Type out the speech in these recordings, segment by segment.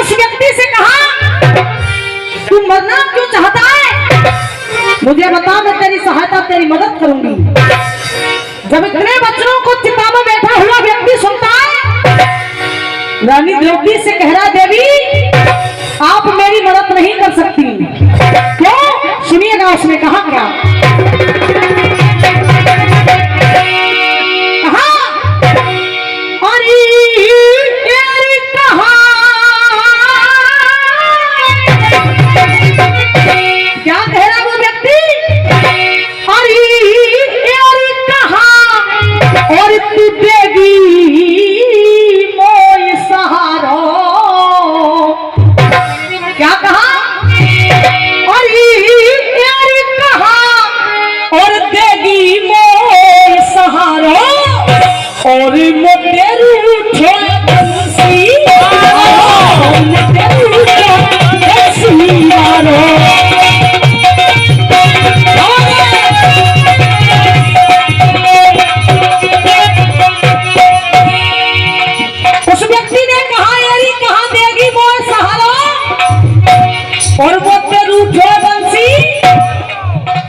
उस व्यक्ति से कहा, तू मरना क्यों चाहता है? मुझे बता, मैं तेरी सहायता, तेरी मदद करूंगी। जब इतने बच्चों को चिता में बैठा हुआ व्यक्ति सुनता है, रानी द्रौपदी से कह रहा, देवी आप मेरी मदद नहीं कर सकती। क्यों? सुनिएगा उसने कहा क्या।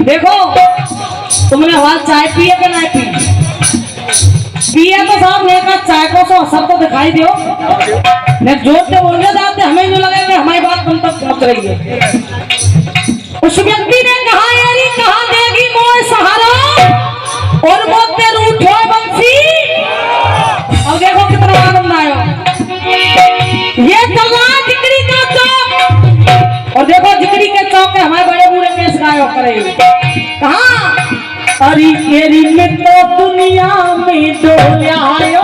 देखो तुमने हाल चाय पिए कि नहीं पी? पिए तो साहब लेकर चाय को तो सबको दिखाई दो। मैं जोर से बोलने जाते हमें जो लगे कि हमारी बात तुम तक पहुंच रही है। उस व्यक्ति ने कहा, यारी कहा देगी मोह सहारा और वो तेरे उठो बंसी। अब देखो कितना आनंद आया। ये चल रहा जिक्री का चौक, और देखो जिक्री के चौक के हमारे बड़े बूढ़े केस गायो करेंगे। कहा, अरे केरी में तो दुनिया में डोले आयो।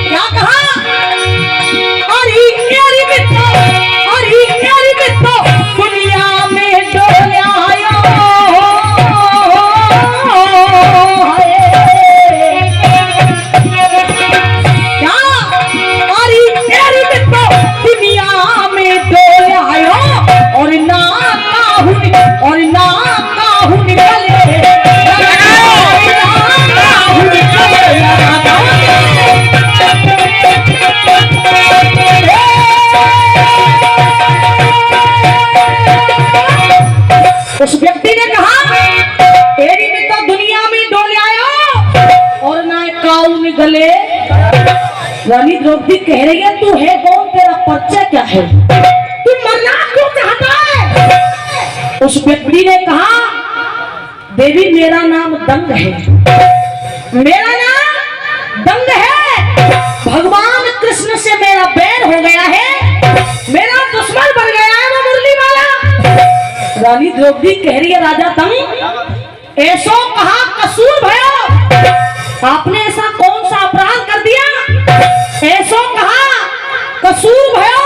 क्या कहा? अरे केरी में तो दुनिया में डोले आयो। क्या? अरे केरी में तो दुनिया में डोले आयो और ना काहू निकले। उस व्यक्ति ने कहा, तेरी में तो दुनिया में डोले आयो और ना काऊ निकले। रानी द्रौपदी कह रही है, तू है कौन? तेरा परिचय क्या है? तू मरना क्यों चाहता है? उस व्यक्ति ने कहा, देवी मेरा नाम दंग है। मेरा नाम दंग है। भगवान कृष्ण से मेरा बैर हो गया है, मेरा दुश्मन बन गया है वो मुरली वाला। रानी द्रौपदी कह रही है, राजा दंग ऐसो कहा कसूर भयो? आपने ऐसा कौन सा अपराध कर दिया? ऐसो कहा कसूर भयो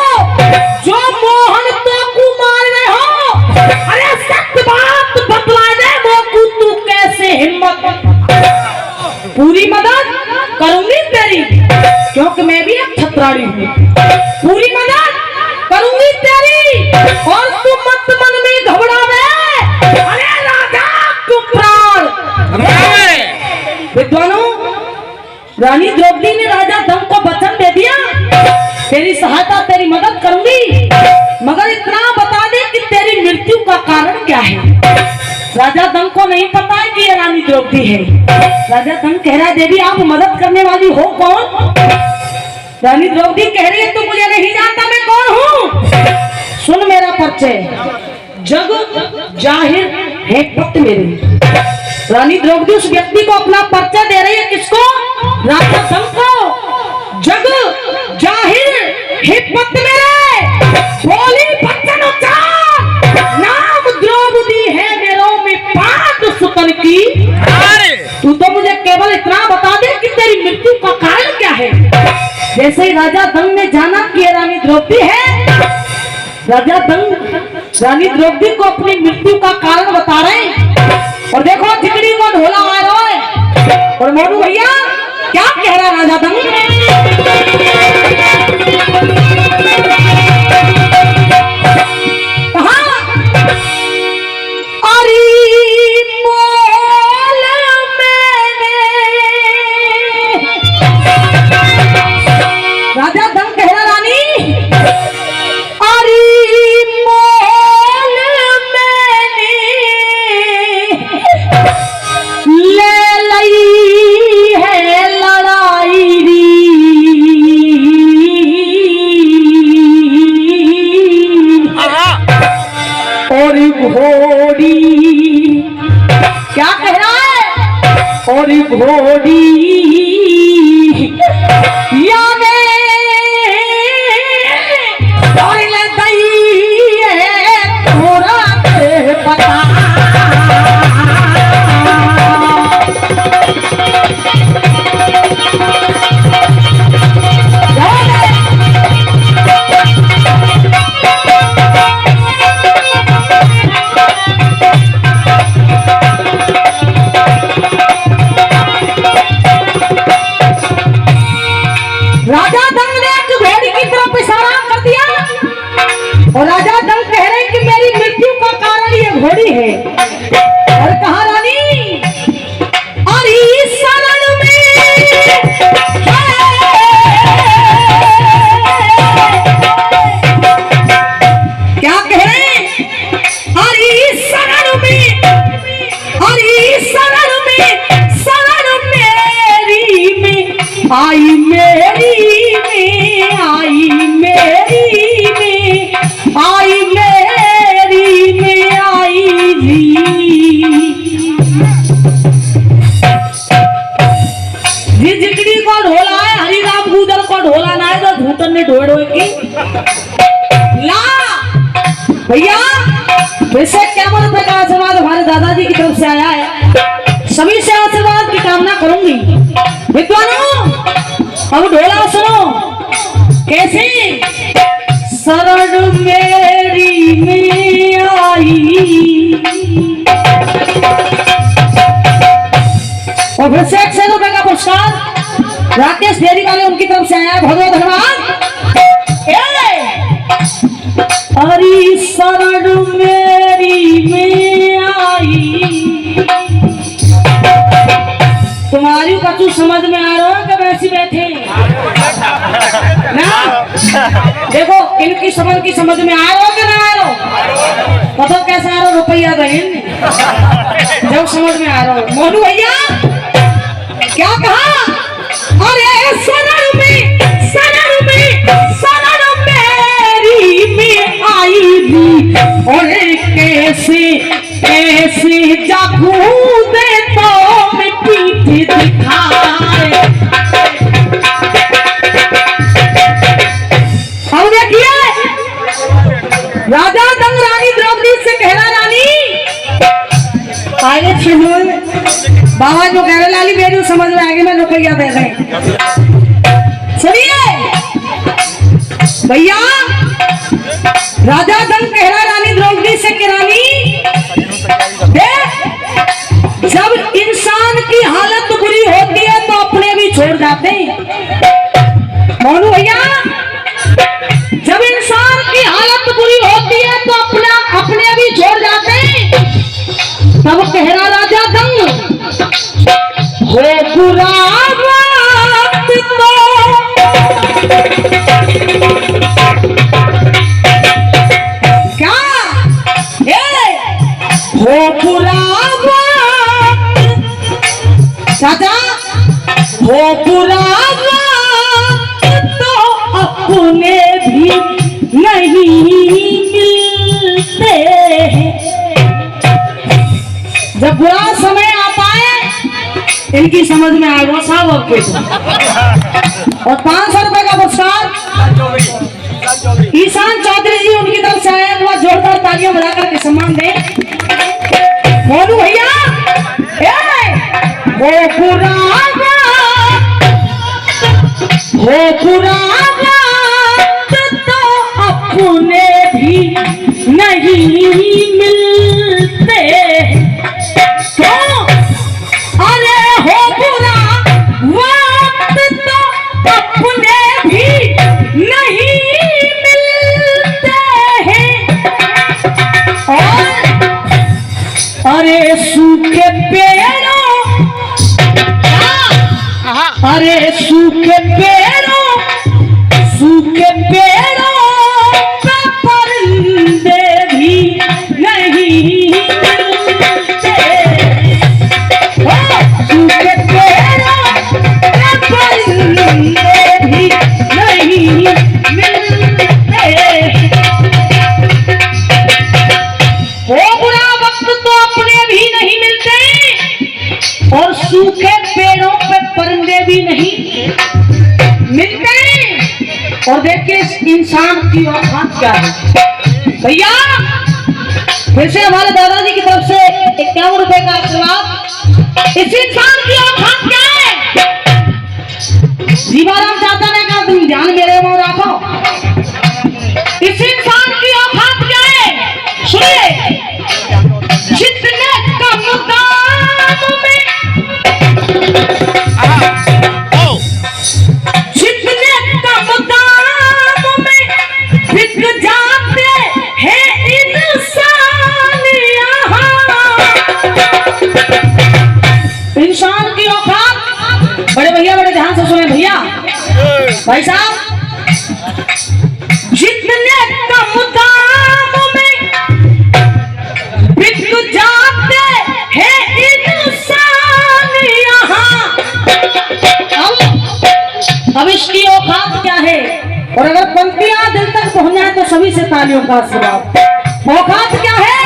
जो मोहन तो कुमार ने हो। अरे सत्य बात बतला दे मोकू, तू कैसे हिम्मत? पूरी मदद करूंगी तेरी, क्योंकि मैं भी एक छत्राणी हूँ। पूरी मदद करूंगी तेरी और तू मत मन में घबरावे। अरे राजा तू प्राण। विद्वानों, रानी द्रौपदी ने राजा दंग को वचन दे दिया, तेरी सहायता, तेरी मदद करूंगी, मगर इतना बता दे कि तेरी मृत्यु का कारण क्या है। राजा दंग को नहीं पता है कि ये रानी द्रौपदी है। राजा दंग कह रहा है, देवी आप मदद करने वाली हो कौन? रानी द्रौपदी कह रही है, तू मुझे नहीं जानता मैं कौन हूँ। सुन मेरा परिचय, जग जाहिर है पत मेरे। रानी द्रौपदी उस व्यक्ति को अपना परिचय दे रही है। किसको? राजा दंग को। जग जाहिर है पत मेरे, बोली बच्चन उच्चार, नाम द्रौपदी है मेरों में पांच सुतन की। तू तो मुझे केवल इतना बता दे कि तेरी मृत्यु का कारण क्या है। जैसे ही राजा दंग ने जाना कि ये रानी द्रौपदी है, राजा दंग रानी द्रौपदी को अपनी मृत्यु का कारण बता रहे हैं। और देखो जिगरी को ढोला आ रहा है। और मोनू भैया क्या कह रहा है राजा दंग? मोरी घोड़ी याने पता राजा दंग ने एक घोड़ी की तरफ इशारा कर दिया और राजा दंग कह रहे कि मेरी मृत्यु का कारण ये घोड़ी है। और कहा रानी अरे शरण में क्या कह रहे अरे शरण में मेरी में आई मेरी में आई मेरी में आई मेरी में आई जी जिगड़ी को ढोला है हरिराम गुदल को ढोला ना है तो धूतन ने ढोए ढोए की ला भैया वैसे क्या रुपए का आशीर्वाद हमारे दादाजी की तरफ से आया है। सभी से आशीर्वाद की कामना करूंगी। विद्वानों अब ढोला सुनो कैसे शरण मेरी में आई और फिर से 100 रुपए का पुरस्कार राकेश डेयरी वाले उनकी तरफ से आया है। बहुत बहुत धन्यवाद। हरी शरण मेरी में आई तुम्हारी कछु समझ में आ रहा है कि वैसी बैठे ना देखो इनकी समझ में आ रहा कि ना आ रहा पता कैसा आ रहा रुपया बहन जब समझ में आ रहा हो। मोनू भैया क्या कहा अरे शरण मेरी में आई भी और कैसे कैसे जागू दे तो मैं पीठ दिखाए। अब देखिए राजा दंग रानी द्रौपदी से कहना रानी आगे बाबा जो कह रहे लाली मेरी समझ में आगे मैं रुपया दे रहे सुनिए भैया राजा दंग कह रहा रानी द्रौपदी से कि रानी जब इंसान की हालत बुरी होती है तो अपने भी छोड़ जाते हैं। मोनू भैया जब इंसान की हालत बुरी होती है तो अपने भी छोड़ जाते हैं। तब कह रहा राजा दंग हो बुरा वक्त तो क्या हो बुरा चाचा हो बुरा तो अपने भी नहीं मिलते हैं। जब बुरा समय आता है इनकी समझ में आएगा साहब आपके और 500 रुपए का पुरस्कार ईशान चौधरी जी उनकी तरफ से आया। जोरदार तालियां बजाकर के सम्मान दें। मोनू भैया हो बुरा तो अपने भी नहीं मिलते तो अरे हो बुरा वक्त तो अपने भी नहीं मिलते हैं। और अरे सूखे पेड़ों अरे सूखे पेड़ों पे परिंदे भी नहीं मिलते। सूखे पेड़ों पे परिंदे भी नहीं मिलते। वो बुरा वक्त तो अपने भी नहीं मिलते और सूखे और देखिए इस इंसान की औकात क्या है। भैया फिर से हमारे दादाजी की तरफ से 51 रुपए का आशीर्वाद। इस इंसान की औकात क्या है? जीवाराम चाचा ने कहा तुम ध्यान मेरे में रखो। इस इंसान की औकात क्या है? सुनिए, जितने कम दाम में जितने कम दाम में बिक जाते हैं इंसान यहाँ। इंसान की औकात, बड़े भैया बड़े ध्यान से सुने भैया भाई साहब, जितने कम दाम में बिक जाते हैं इंसान यहाँ। अब इसकी औकात क्या है? और अगर पंक्तियां दिल तक पहुंच जाए तो सभी से तालियों का आशीर्वाद। औकात क्या है?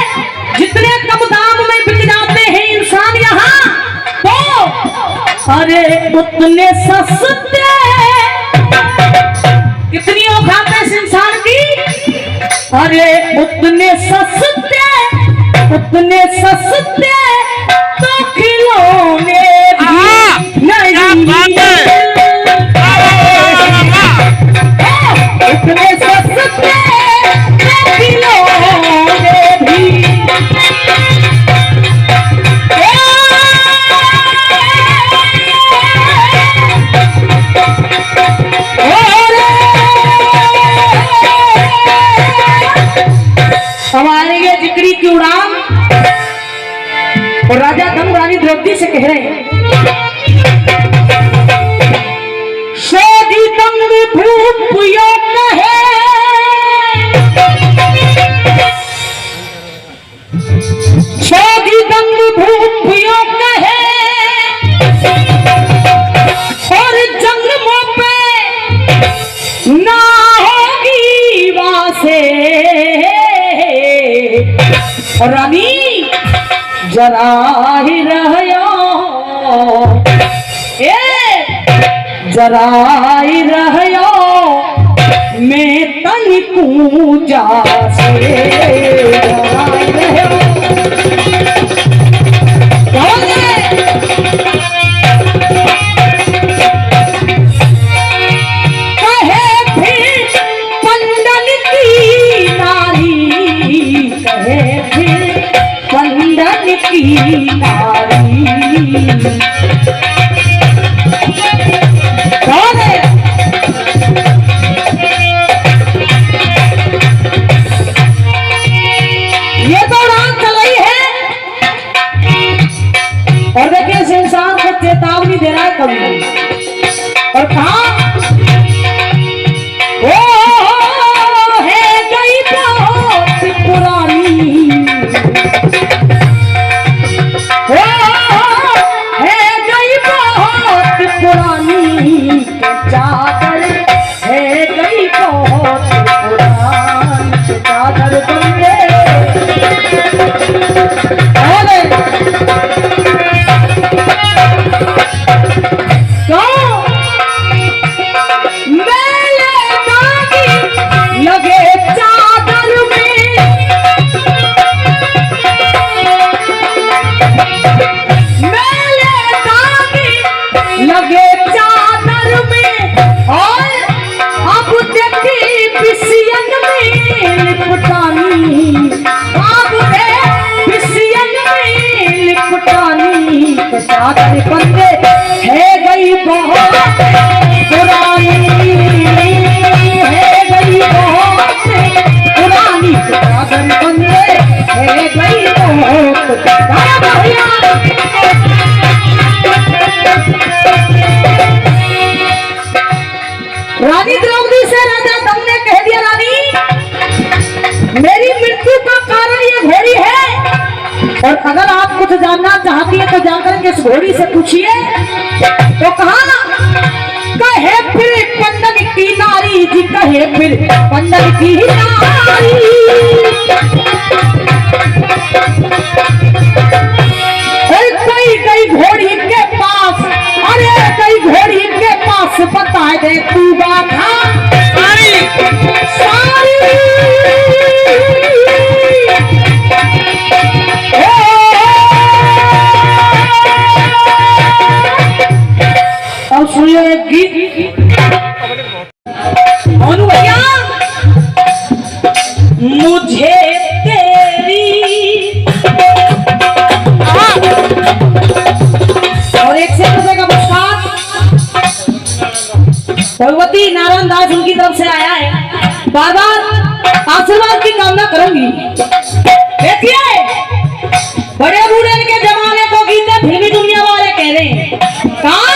जितने कम दाम में बिक जाते हैं इंसान यहाँ, तो अरे उतने सस्ते। कितनी औकात है इस इंसान की? अरे उतने सस्ते तो खिलौने भी नहीं मिलते। उतने सस्ते तो खिलौने भी। हमारे ये जिक्री की उड़ान और राजा धन रानी द्रौपदी से कह रहे हैं, सोजी दंग भूप यो कहे, सोजी दंग भूप यो कहे, और जंग पे ना होगी वासे। रानी जरा ही रहो, जरा ही रहो, मैं तन पूजा से जरा ही रहो। कहे फिर पंडन की नारी, कहे फिर पंडन की नारी। कौन है? ये तो उड़ान चल रही है और देखिए इस इंसान को चेतावनी दे रहा है कभी। और कहा ओ है गई बहुत पुरानी, है गई बहुत पुरानी चादर, है गई बहुत पुरानी चादर बंदे। लगे चादर में, लगे चादर में, और अब देखी पिसियन में लिपटानी, अब पिसियन में लिपटानी। चादर बंदे है गई बहुत पुरानी, है गई बहुत पुरानी। चादर बंदे है गई बहुत। रानी द्रौपदी से राजा दम ने कह दिया, रानी मेरी मृत्यु का कारण ये घोड़ी है, और अगर आप कुछ जानना चाहती है तो जाकर के इस घोड़ी से पूछिए। तो कहा कहे फिर पंडन की नारी जी, कहे फिर पंडन की नारी। कई कई घोड़ी के पास, अरे कई घोड़ी के पास बता दे तू बाधा। गीत मोनू भैया मुझे तेरी और 100 रुपए का पुरस्कार भगवती नारायण दास उनकी तरफ से आया है। बार बार आशीर्वाद की कामना करूंगी। देखिए बड़े बूढ़े के जमाने को गीते फिल्मी दुनिया वाले कह रहे हैं कहा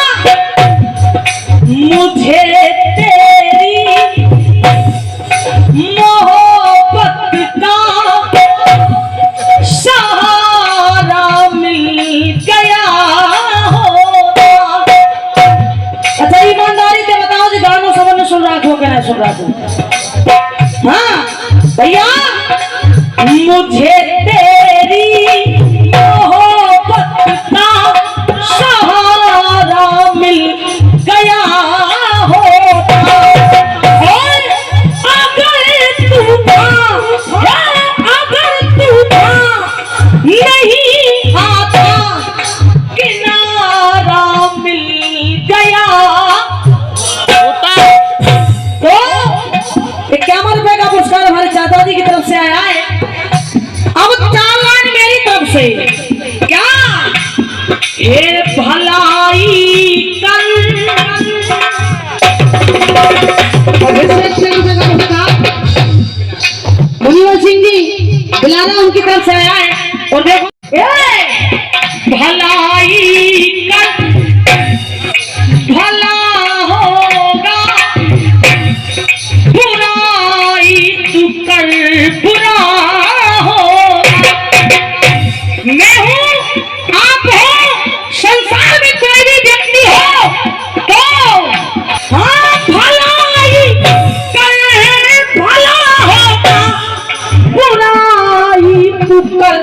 मुझे तेरी मोहब्बत का सहारा मिल गया होगा। अच्छा ईमानदारी से बताओ जी गानों सबने सुन रखो क्या नहीं सुन रखो? हाँ भैया मुझे तेरी मोहब्बत का सहारा मिल गया होता और अगर तू नहीं आता किनारा मिल गया होता तो 51 रुपए का पुरस्कार हमारे चाचा जी की तरफ से आया है। अब 4 लाइन मेरी तरफ से क्या ये भलाई कर मुनीवर सिंह जी बिलारा उनकी तरफ से आया है और देखो भलाई कर भला होगा बुराई तू कर बुरा होगा। मैं हूँ आप हो संसार में कोई भी व्यक्ति हो तो हाँ भलाई कर भला होगा बुराई तू कर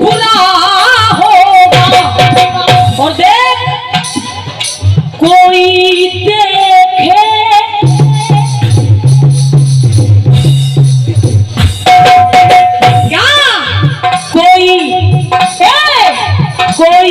बुरा होगा। और देख कोई देखे क्या कोई